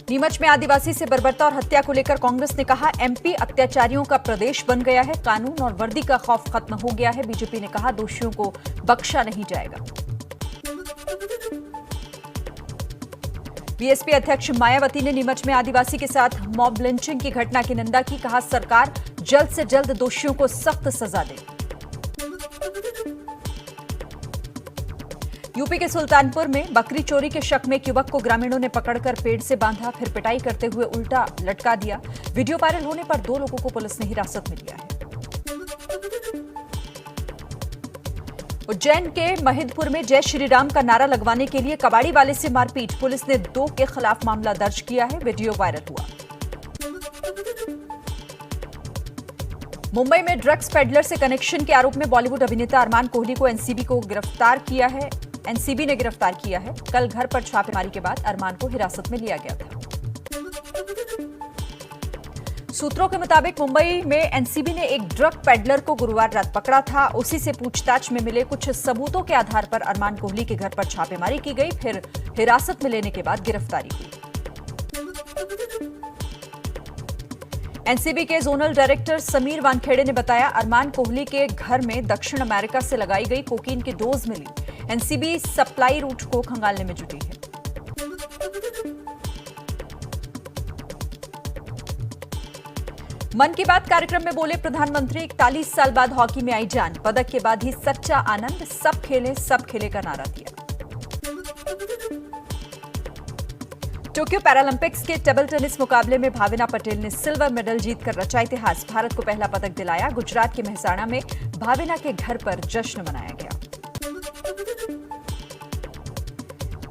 नीमच में आदिवासी से बर्बरता और हत्या को लेकर कांग्रेस ने कहा, एमपी अत्याचारियों का प्रदेश बन गया है, कानून और वर्दी का खौफ खत्म हो गया है। बीजेपी ने कहा, दोषियों को बख्शा नहीं जाएगा। बीएसपी अध्यक्ष मायावती ने नीमच में आदिवासी के साथ मॉब लिंचिंग की घटना की निंदा की। कहा, सरकार जल्द से जल्द दोषियों को सख्त सजा दे। यूपी के सुल्तानपुर में बकरी चोरी के शक में एक युवक को ग्रामीणों ने पकड़कर पेड़ से बांधा, फिर पिटाई करते हुए उल्टा लटका दिया। वीडियो वायरल होने पर 2 लोगों को पुलिस ने हिरासत में लिया है। उज्जैन के महिदपुर में जय श्री राम का नारा लगवाने के लिए कबाड़ी वाले से मारपीट, पुलिस ने 2 के खिलाफ मामला दर्ज किया है। वीडियो वायरल हुआ। मुंबई में ड्रग्स पेडलर से कनेक्शन के आरोप में बॉलीवुड अभिनेता अरमान कोहली को एनसीबी ने गिरफ्तार किया है। कल घर पर छापेमारी के बाद अरमान को हिरासत में लिया गया था। सूत्रों के मुताबिक मुंबई में एनसीबी ने एक ड्रग पेडलर को गुरुवार रात पकड़ा था। उसी से पूछताछ में मिले कुछ सबूतों के आधार पर अरमान कोहली के घर पर छापेमारी की गई, फिर हिरासत में लेने के बाद गिरफ्तारी हुई। एनसीबी के जोनल डायरेक्टर समीर वानखेड़े ने बताया, अरमान कोहली के घर में दक्षिण अमेरिका से लगाई गई कोकीन की डोज मिली। एनसीबी सप्लाई रूट को खंगालने में जुटी है। मन की बात कार्यक्रम में बोले प्रधानमंत्री, 41 साल बाद हॉकी में आई जान, पदक के बाद ही सच्चा आनंद, सब खेले का नारा दिया। टोक्यो पैरालंपिक्स के टेबल टेनिस मुकाबले में भाविना पटेल ने सिल्वर मेडल जीतकर रचा इतिहास, भारत को पहला पदक दिलाया। गुजरात के मेहसाणा में भाविना के घर पर जश्न मनाया गया।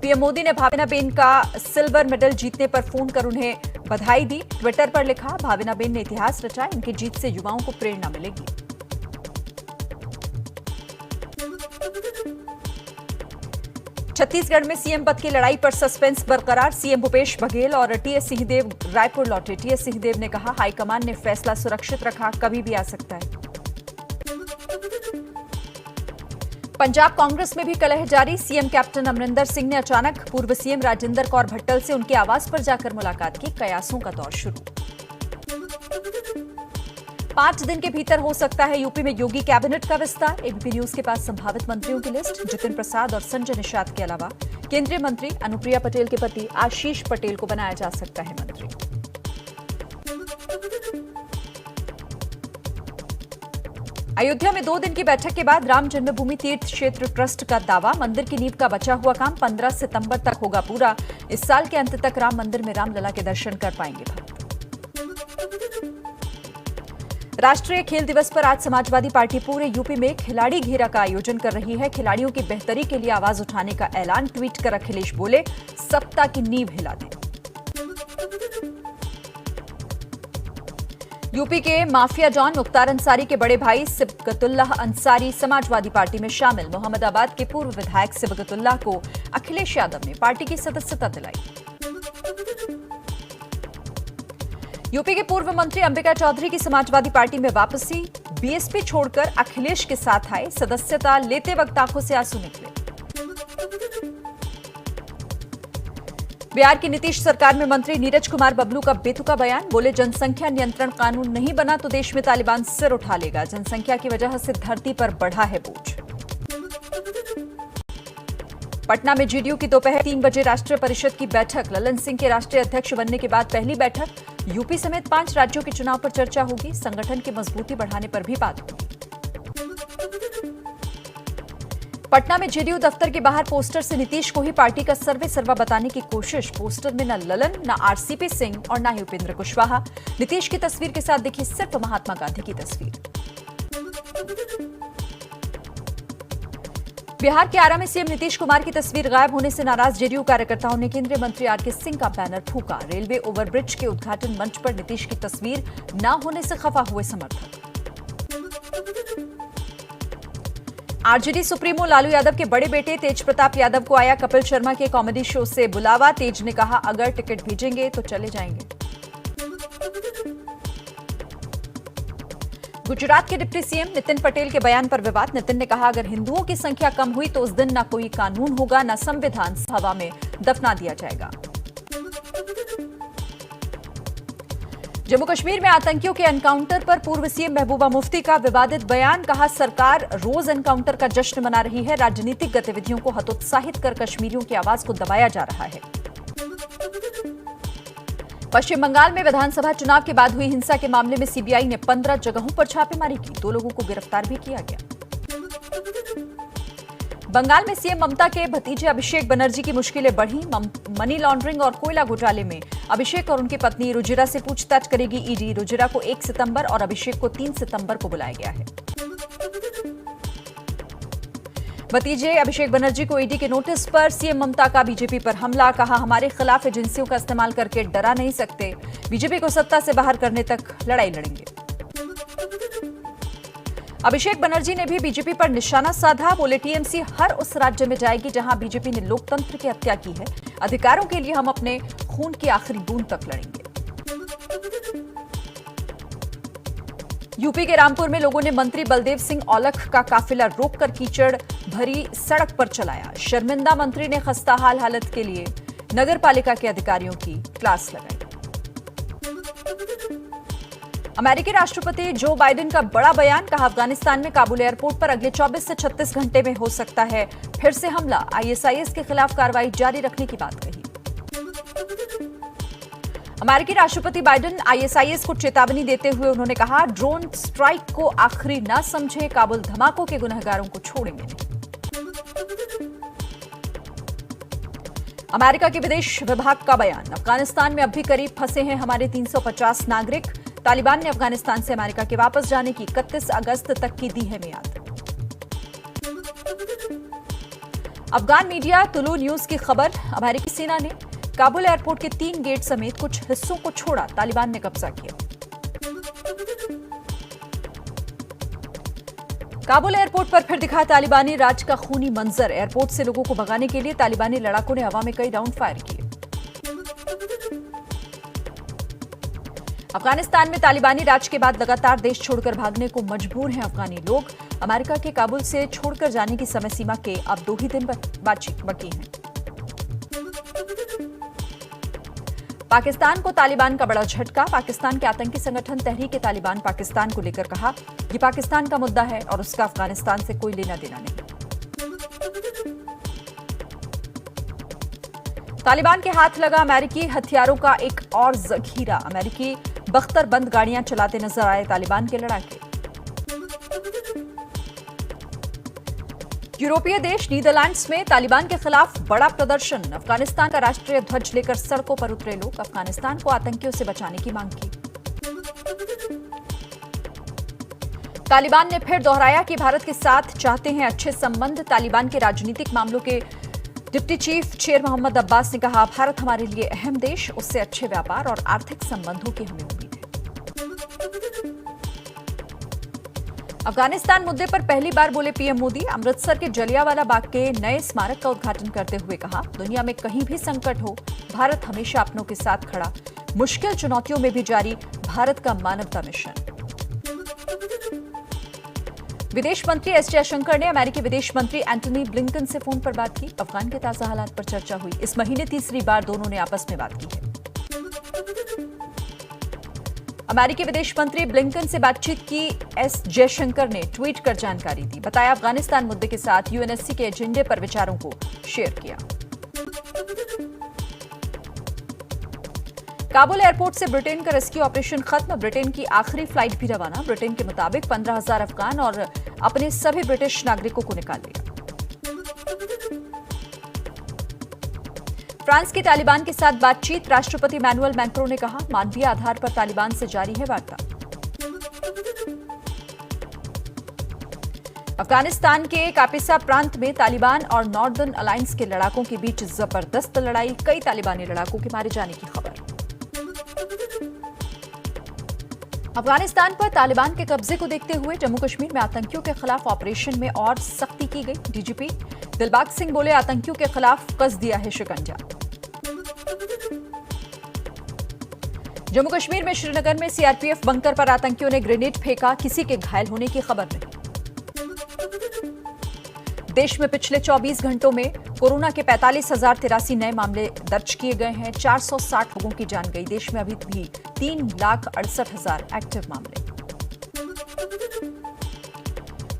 पीएम मोदी ने भाविना बेन का सिल्वर मेडल जीतने पर फोन कर उन्हें बधाई दी। ट्विटर पर लिखा, भाविना बेन ने इतिहास रचा, इनकी जीत से युवाओं को प्रेरणा मिलेगी। छत्तीसगढ़ में सीएम पद की लड़ाई पर सस्पेंस बरकरार, सीएम भूपेश बघेल और टीएस सिंहदेव रायपुर लौटे। टीएस सिंहदेव ने कहा, हाईकमान ने फैसला सुरक्षित रखा, कभी भी आ सकता है। पंजाब कांग्रेस में भी कलह जारी, सीएम कैप्टन अमरिंदर सिंह ने अचानक पूर्व सीएम राजेंद्र कौर भट्टल से उनके आवास पर जाकर मुलाकात की। कयासों का दौर शुरू। 5 दिन के भीतर हो सकता है यूपी में योगी कैबिनेट का विस्तार। एबीपी न्यूज के पास संभावित मंत्रियों की लिस्ट, जितिन प्रसाद और संजय निषाद के अलावा केंद्रीय मंत्री अनुप्रिया पटेल के पति आशीष पटेल को बनाया जा सकता है मंत्री। अयोध्या में 2 दिन की बैठक के बाद राम जन्मभूमि तीर्थ क्षेत्र ट्रस्ट का दावा, मंदिर की नींव का बचा हुआ काम 15 सितंबर तक होगा पूरा। इस साल के अंत तक राम मंदिर में रामलला के दर्शन कर पाएंगे भक्त। राष्ट्रीय खेल दिवस पर आज समाजवादी पार्टी पूरे यूपी में खिलाड़ी घेरा का आयोजन कर रही है। खिलाड़ियों की बेहतरी के लिए आवाज उठाने का ऐलान, ट्वीट कर अखिलेश बोले, सत्ता की नींव हिला दें। यूपी के माफिया डॉन मुख्तार अंसारी के बड़े भाई सिबगतुल्लाह अंसारी समाजवादी पार्टी में शामिल। मोहम्मदाबाद के पूर्व विधायक सिबगतुल्लाह को अखिलेश यादव ने पार्टी की सदस्यता दिलाई। यूपी के पूर्व मंत्री अंबिका चौधरी की समाजवादी पार्टी में वापसी, बीएसपी छोड़कर अखिलेश के साथ आए। सदस्यता लेते वक्त आंखों से आंसू निकले। बिहार की नीतीश सरकार में मंत्री नीरज कुमार बबलू का बेतुका बयान, बोले जनसंख्या नियंत्रण कानून नहीं बना तो देश में तालिबान सिर उठा लेगा। जनसंख्या की वजह से धरती पर बढ़ा है बोझ। पटना में जेडीयू की दोपहर 3 बजे राष्ट्रीय परिषद की बैठक, ललन सिंह के राष्ट्रीय अध्यक्ष बनने के बाद पहली बैठक। यूपी समेत 5 राज्यों के चुनाव पर चर्चा होगी, संगठन की मजबूती बढ़ाने पर भी बात होगी। पटना में जेडीयू दफ्तर के बाहर पोस्टर से नीतीश को ही पार्टी का सर्वे सर्वा बताने की कोशिश। पोस्टर में न ललन, न आरसीपी सिंह और न ही उपेंद्र कुशवाहा। नीतीश की तस्वीर के साथ दिखी सिर्फ महात्मा गांधी की तस्वीर। बिहार के आरा में सीएम नीतीश कुमार की तस्वीर गायब होने से नाराज जेडीयू कार्यकर्ताओं ने केंद्रीय मंत्री आरके सिंह का बैनर फूंका। रेलवे ओवरब्रिज के उद्घाटन मंच पर नीतीश की तस्वीर न होने से खफा हुए समर्थक। आरजेडी सुप्रीमो लालू यादव के बड़े बेटे तेज प्रताप यादव को आया कपिल शर्मा के कॉमेडी शो से बुलावा। तेज ने कहा, अगर टिकट भेजेंगे तो चले जाएंगे। गुजरात के डिप्टी सीएम नितिन पटेल के बयान पर विवाद। नितिन ने कहा, अगर हिंदुओं की संख्या कम हुई तो उस दिन न कोई कानून होगा, न संविधान, हवा में दफना दिया जाएगा। जम्मू कश्मीर में आतंकियों के एनकाउंटर पर पूर्व सीएम महबूबा मुफ्ती का विवादित बयान। कहा, सरकार रोज एनकाउंटर का जश्न मना रही है, राजनीतिक गतिविधियों को हतोत्साहित कर कश्मीरियों की आवाज को दबाया जा रहा है। पश्चिम बंगाल में विधानसभा चुनाव के बाद हुई हिंसा के मामले में सीबीआई ने 15 जगहों पर छापेमारी की। 2 लोगों को गिरफ्तार भी किया गया। बंगाल में सीएम ममता के भतीजे अभिषेक बनर्जी की मुश्किलें बढ़ी। मनी लॉन्ड्रिंग और कोयला घोटाले में अभिषेक और उनकी पत्नी रुजिरा से पूछताछ करेगी ईडी। रुजिरा को 1 सितंबर और अभिषेक को 3 सितंबर को बुलाया गया है। भतीजे अभिषेक बनर्जी को ईडी के नोटिस पर सीएम ममता का बीजेपी पर हमला। कहा, हमारे खिलाफ एजेंसियों का इस्तेमाल करके डरा नहीं सकते, बीजेपी को सत्ता से बाहर करने तक लड़ाई लड़ेंगे। अभिषेक बनर्जी ने भी बीजेपी पर निशाना साधा। बोले, टीएमसी हर उस राज्य में जाएगी जहां बीजेपी ने लोकतंत्र की हत्या की है। अधिकारों के लिए हम अपने खून की आखिरी बूंद तक लड़ेंगे। यूपी के रामपुर में लोगों ने मंत्री बलदेव सिंह औलख का काफिला रोककर कीचड़ भरी सड़क पर चलाया। शर्मिंदा मंत्री ने खस्ताहाल हालत के लिए नगर पालिका के अधिकारियों की क्लास लगाई। अमेरिकी राष्ट्रपति जो बाइडेन का बड़ा बयान। कहा, अफगानिस्तान में काबुल एयरपोर्ट पर अगले 24 से 36 घंटे में हो सकता है फिर से हमला। आईएसआईएस के खिलाफ कार्रवाई जारी रखने की बात कही। अमेरिकी राष्ट्रपति बाइडेन आईएसआईएस को चेतावनी देते हुए उन्होंने कहा, ड्रोन स्ट्राइक को आखिरी न समझे, काबुल धमाकों के गुनहगारों को छोड़ेंगे नहीं। अमेरिका के विदेश विभाग का बयान। अफगानिस्तान में अब भी करीब फंसे हैं हमारे 350 नागरिक। तालिबान ने अफगानिस्तान से अमेरिका के वापस जाने की 31 अगस्त तक की दी है मियाद। अफगान मीडिया तुलू न्यूज की खबर। अमेरिकी सेना ने काबुल एयरपोर्ट के 3 गेट समेत कुछ हिस्सों को छोड़ा, तालिबान ने कब्जा किया। काबुल एयरपोर्ट पर फिर दिखा तालिबानी राज का खूनी मंजर। एयरपोर्ट से लोगों को भगाने के लिए तालिबानी लड़ाकों ने हवा में कई राउंड फायर किए। अफगानिस्तान में तालिबानी राज के बाद लगातार देश छोड़कर भागने को मजबूर हैं अफगानी लोग। अमेरिका के काबुल से छोड़कर जाने की समय सीमा के अब 2 ही दिन बाकी हैं। पाकिस्तान को तालिबान का बड़ा झटका। पाकिस्तान के आतंकी संगठन तहरीक तालिबान पाकिस्तान को लेकर कहा, यह पाकिस्तान का मुद्दा है और उसका अफगानिस्तान से कोई लेना देना नहीं। तालिबान के हाथ लगा अमेरिकी हथियारों का एक और जखीरा। अमेरिकी बख्तरबंद गाड़ियां चलाते नजर आए तालिबान के लड़ाके। यूरोपीय देश नीदरलैंड्स में तालिबान के खिलाफ बड़ा प्रदर्शन। अफगानिस्तान का राष्ट्रीय ध्वज लेकर सड़कों पर उतरे लोग। अफगानिस्तान को आतंकियों से बचाने की मांग की। तालिबान ने फिर दोहराया कि भारत के साथ चाहते हैं अच्छे संबंध। तालिबान के राजनीतिक मामलों के डिप्टी चीफ शेर मोहम्मद अब्बास ने कहा, भारत हमारे लिए अहम देश, उससे अच्छे व्यापार और आर्थिक संबंधों की हमें उम्मीद है। अफगानिस्तान मुद्दे पर पहली बार बोले पीएम मोदी। अमृतसर के जलियांवाला बाग के नए स्मारक का उद्घाटन करते हुए कहा, दुनिया में कहीं भी संकट हो, भारत हमेशा अपनों के साथ खड़ा। मुश्किल चुनौतियों में भी जारी भारत का मानवता मिशन। विदेश मंत्री एस जयशंकर ने अमेरिकी विदेश मंत्री एंटनी ब्लिंकन से फोन पर बात की। अफगान के ताजा हालात पर चर्चा हुई। इस महीने तीसरी बार दोनों ने आपस में बात की है। अमेरिकी विदेश मंत्री ब्लिंकन से बातचीत की एस जयशंकर ने ट्वीट कर जानकारी दी। बताया, अफगानिस्तान मुद्दे के साथ यूएनएससी के एजेंडे पर विचारों को शेयर किया। काबुल एयरपोर्ट से ब्रिटेन का रेस्क्यू ऑपरेशन खत्म। ब्रिटेन की आखिरी फ्लाइट भी रवाना। ब्रिटेन के मुताबिक 15,000 अफगान और अपने सभी ब्रिटिश नागरिकों को निकाल लिया। फ्रांस की तालिबान के साथ बातचीत। राष्ट्रपति इमैनुअल मैक्रों ने कहा, मानवीय आधार पर तालिबान से जारी है वार्ता। अफगानिस्तान के कापिसा प्रांत में तालिबान और नॉर्दर्न अलायंस के लड़ाकों के बीच जबरदस्त लड़ाई। कई तालिबानी लड़ाकों के मारे जाने की खबर। अफगानिस्तान पर तालिबान के कब्जे को देखते हुए जम्मू कश्मीर में आतंकियों के खिलाफ ऑपरेशन में और सख्ती की गई। डीजीपी दिलबाग सिंह बोले, आतंकियों के खिलाफ कस दिया है शिकंजा। जम्मू कश्मीर में श्रीनगर में सीआरपीएफ बंकर पर आतंकियों ने ग्रेनेड फेंका। किसी के घायल होने की खबर नहीं। देश में पिछले 24 घंटों में कोरोना के 45,083 नए मामले दर्ज किए गए हैं। 460 लोगों की जान गई। देश में अभी भी 3,68,000 एक्टिव मामले।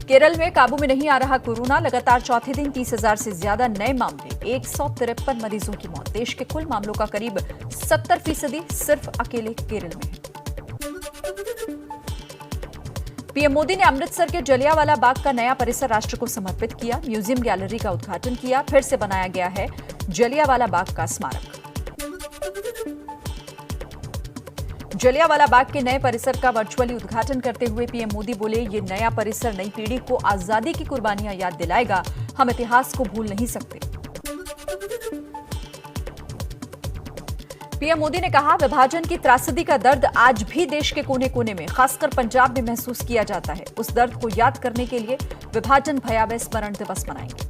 केरल में काबू में नहीं आ रहा कोरोना। लगातार चौथे दिन 30,000 से ज्यादा नए मामले, 153 मरीजों की मौत। देश के कुल मामलों का करीब 70% सिर्फ अकेले केरल में है। पीएम मोदी ने अमृतसर के जलियांवाला बाग का नया परिसर राष्ट्र को समर्पित किया। म्यूजियम गैलरी का उद्घाटन किया। फिर से बनाया गया है जलियांवाला बाग का स्मारक। जलियांवाला बाग के नए परिसर का वर्चुअली उद्घाटन करते हुए पीएम मोदी बोले, ये नया परिसर नई पीढ़ी को आजादी की कुर्बानियां याद दिलाएगा। हम इतिहास को भूल नहीं सकते। पीएम मोदी ने कहा, विभाजन की त्रासदी का दर्द आज भी देश के कोने कोने में, खासकर पंजाब में महसूस किया जाता है। उस दर्द को याद करने के लिए विभाजन भयावह स्मरण दिवस मनाएंगे।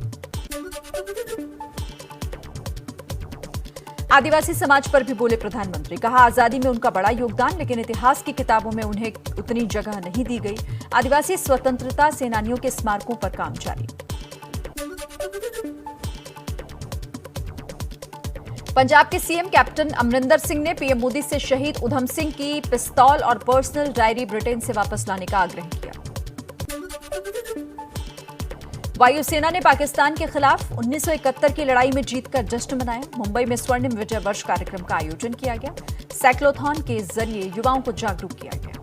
आदिवासी समाज पर भी बोले प्रधानमंत्री। कहा, आजादी में उनका बड़ा योगदान, लेकिन इतिहास की किताबों में उन्हें उतनी जगह नहीं दी गई। आदिवासी स्वतंत्रता सेनानियों के स्मारकों पर काम जारी। पंजाब के सीएम कैप्टन अमरिंदर सिंह ने पीएम मोदी से शहीद उधम सिंह की पिस्तौल और पर्सनल डायरी ब्रिटेन से वापस लाने का आग्रह किया। वायुसेना ने पाकिस्तान के खिलाफ 1971 की लड़ाई में जीत का जश्न मनाया। मुंबई में स्वर्णिम विजय वर्ष कार्यक्रम का आयोजन किया गया। साइक्लोथॉन के जरिए युवाओं को जागरूक किया गया।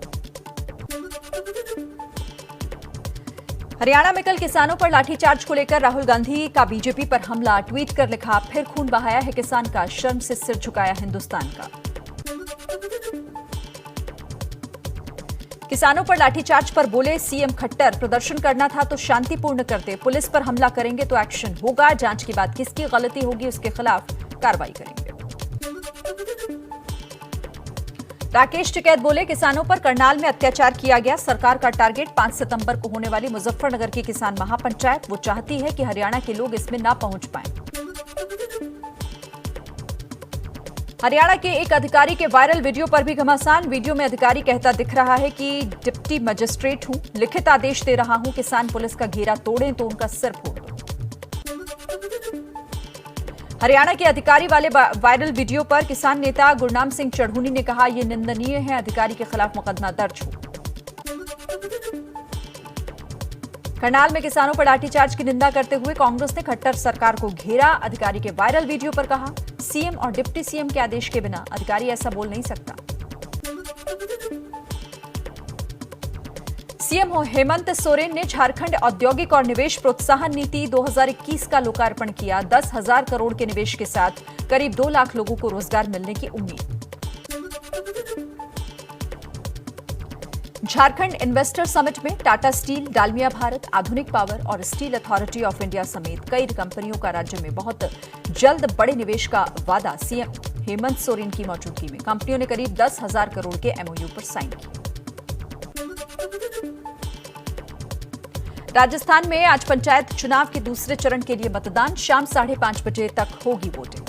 हरियाणा में कल किसानों पर लाठीचार्ज को लेकर राहुल गांधी का बीजेपी पर हमला। ट्वीट कर लिखा, फिर खून बहाया है किसान का, शर्म से सिर झुकाया हिंदुस्तान का। किसानों पर लाठीचार्ज पर बोले सीएम खट्टर, प्रदर्शन करना था तो शांतिपूर्ण करते, पुलिस पर हमला करेंगे तो एक्शन होगा। जांच के बाद किसकी गलती होगी उसके खिलाफ कार्रवाई करेंगे। राकेश टिकैत बोले, किसानों पर करनाल में अत्याचार किया गया। सरकार का टारगेट 5 सितंबर को होने वाली मुजफ्फरनगर की किसान महापंचायत। वो चाहती है कि हरियाणा के लोग इसमें ना पहुंच पाएं। हरियाणा के एक अधिकारी के वायरल वीडियो पर भी घमासान। वीडियो में अधिकारी कहता दिख रहा है कि डिप्टी मजिस्ट्रेट हूं, लिखित आदेश दे रहा हूं, किसान पुलिस का घेरा तोड़ें तो उनका सिर फोड़ दो। हरियाणा के अधिकारी वाले वायरल वीडियो पर किसान नेता गुरनाम सिंह चढ़ूनी ने कहा, यह निंदनीय है, अधिकारी के खिलाफ मुकदमा दर्ज हो। करनाल में किसानों पर लाठीचार्ज की निंदा करते हुए कांग्रेस ने खट्टर सरकार को घेरा। अधिकारी के वायरल वीडियो पर कहा, सीएम और डिप्टी सीएम के आदेश के बिना अधिकारी ऐसा बोल नहीं सकता। सीएम हेमंत सोरेन ने झारखंड औद्योगिक और निवेश प्रोत्साहन नीति 2021 का लोकार्पण किया। 10,000 करोड़ के निवेश के साथ करीब 2 लाख लोगों को रोजगार मिलने की उम्मीद। झारखंड इन्वेस्टर समिट में टाटा स्टील, डालमिया भारत, आधुनिक पावर और स्टील अथॉरिटी ऑफ इंडिया समेत कई कंपनियों का राज्य में बहुत जल्द बड़े निवेश का वादा। सीएम हेमंत सोरेन की मौजूदगी में कंपनियों ने करीब 10,000 करोड़ के एमओयू पर साइन किए। राजस्थान में आज पंचायत चुनाव के दूसरे चरण के लिए मतदान। शाम 5:30 बजे तक होगी वोटिंग।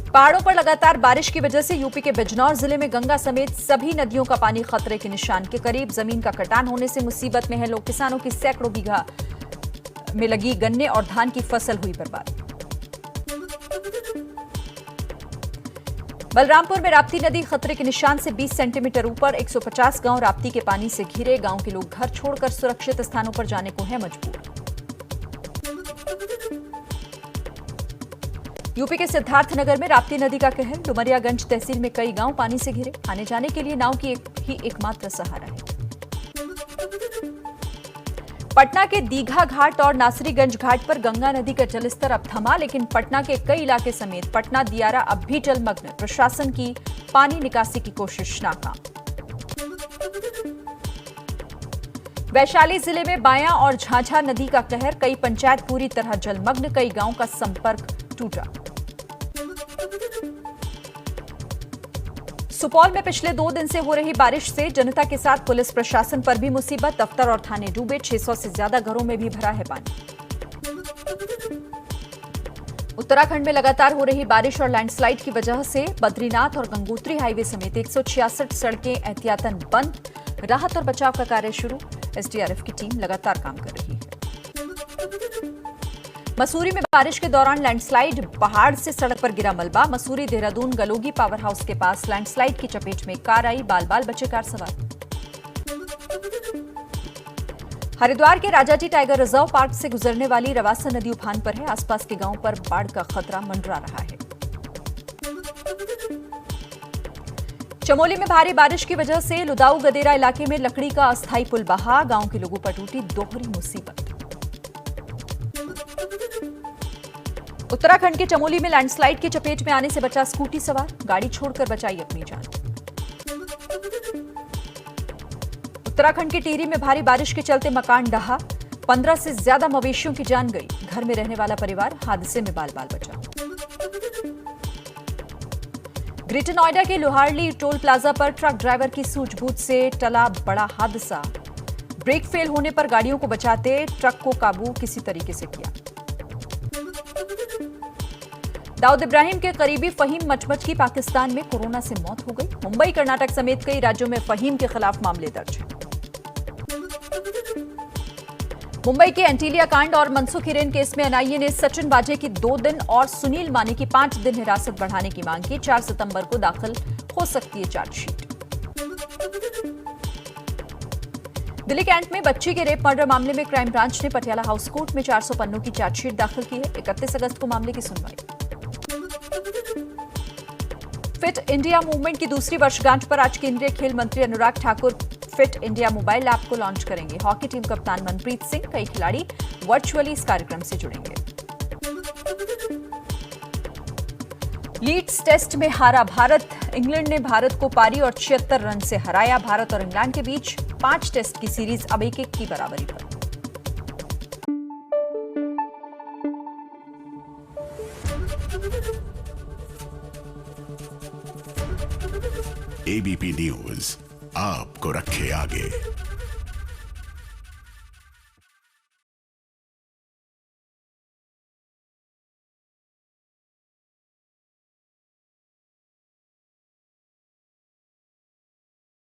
पहाड़ों पर लगातार बारिश की वजह से यूपी के बिजनौर जिले में गंगा समेत सभी नदियों का पानी खतरे के निशान के करीब। जमीन का कटान होने से मुसीबत में है लोग। किसानों की सैकड़ों बीघा में लगी गन्ने और धान की फसल हुई बर्बाद। बलरामपुर में राप्ती नदी खतरे के निशान से 20 सेंटीमीटर ऊपर। 150 गांव राप्ती के पानी से घिरे। गांव के लोग घर छोड़कर सुरक्षित स्थानों पर जाने को है मजबूर। यूपी के सिद्धार्थनगर में राप्ती नदी का कहर। डुमरियागंज तहसील में कई गांव पानी से घिरे। आने जाने के लिए नाव की ही एकमात्र सहारा है। पटना के दीघा घाट और नासरीगंज घाट पर गंगा नदी का जलस्तर अब थमा, लेकिन पटना के कई इलाके समेत पटना दियारा अब भी जलमग्न। प्रशासन की पानी निकासी की कोशिश नाकाम। वैशाली जिले में बायां और झाझा नदी का कहर। कई पंचायत पूरी तरह जलमग्न। कई गांव का संपर्क टूटा। सुपौल में पिछले 2 दिन से हो रही बारिश से जनता के साथ पुलिस प्रशासन पर भी मुसीबत। दफ्तर और थाने डूबे। 600 से ज्यादा घरों में भी भरा है पानी। उत्तराखंड में लगातार हो रही बारिश और लैंडस्लाइड की वजह से बद्रीनाथ और गंगोत्री हाईवे समेत 166 सड़कें एहतियातन बंद। राहत और बचाव का कार्य शुरू। एसडीआरएफ की टीम लगातार काम कर रही है। मसूरी में बारिश के दौरान लैंडस्लाइड, पहाड़ से सड़क पर गिरा मलबा। मसूरी देहरादून गलोगी पावर हाउस के पास लैंडस्लाइड की चपेट में कार आई, बाल बाल बचे कार सवार। हरिद्वार के राजाजी टाइगर रिजर्व पार्क से गुजरने वाली रवासा नदी उफान पर है। आसपास के गांवों पर बाढ़ का खतरा मंडरा रहा है। चमोली में भारी बारिश की वजह से लुदाऊ गदेरा इलाके में लकड़ी का अस्थायी पुल बहा। गांव के लोगों पर टूटी दोहरी मुसीबत। उत्तराखंड के चमोली में लैंडस्लाइड की चपेट में आने से बचा स्कूटी सवार, गाड़ी छोड़कर बचाई अपनी जान। उत्तराखंड के टिहरी में भारी बारिश के चलते मकान ढहा, 15 से ज्यादा मवेशियों की जान गई। घर में रहने वाला परिवार हादसे में बाल बाल बचा। ग्रेटर नोएडा के लोहारली टोल प्लाजा पर ट्रक ड्राइवर की सूझबूझ से टला बड़ा हादसा। ब्रेक फेल होने पर गाड़ियों को बचाते ट्रक को काबू किसी तरीके से किया। दाऊद इब्राहिम के करीबी फहीम मचमच की पाकिस्तान में कोरोना से मौत हो गई। मुंबई, कर्नाटक समेत कई राज्यों में फहीम के खिलाफ मामले दर्ज हैं। मुंबई के एंटीलिया कांड और मनसुख हिरेन केस में एनआईए ने सचिन वाजे की 2 दिन और सुनील मानी की 5 दिन हिरासत बढ़ाने की मांग की। 4 सितंबर को दाखिल हो सकती है चार्जशीट। दिल्ली कैंट में बच्ची के रेप मर्डर मामले में क्राइम ब्रांच ने पटियाला हाउस कोर्ट में 400 पन्नों की चार्जशीट दाखिल की है। 31 अगस्त को मामले की सुनवाई। फिट इंडिया मूवमेंट की दूसरी वर्षगांठ पर आज केंद्रीय खेल मंत्री Anurag Thakur fit India mobile app को लॉन्च करेंगे। हॉकी टीम कप्तान मनप्रीत सिंह, कई खिलाड़ी वर्चुअली इस कार्यक्रम से जुड़ेंगे। लीड्स टेस्ट में हारा भारत। इंग्लैंड ने भारत को पारी और 76 रन से हराया। भारत और इंग्लैंड के बीच 5 टेस्ट की सीरीज अब 1-1 की बराबरी पर। एबीपी न्यूज आपको रखे आगे।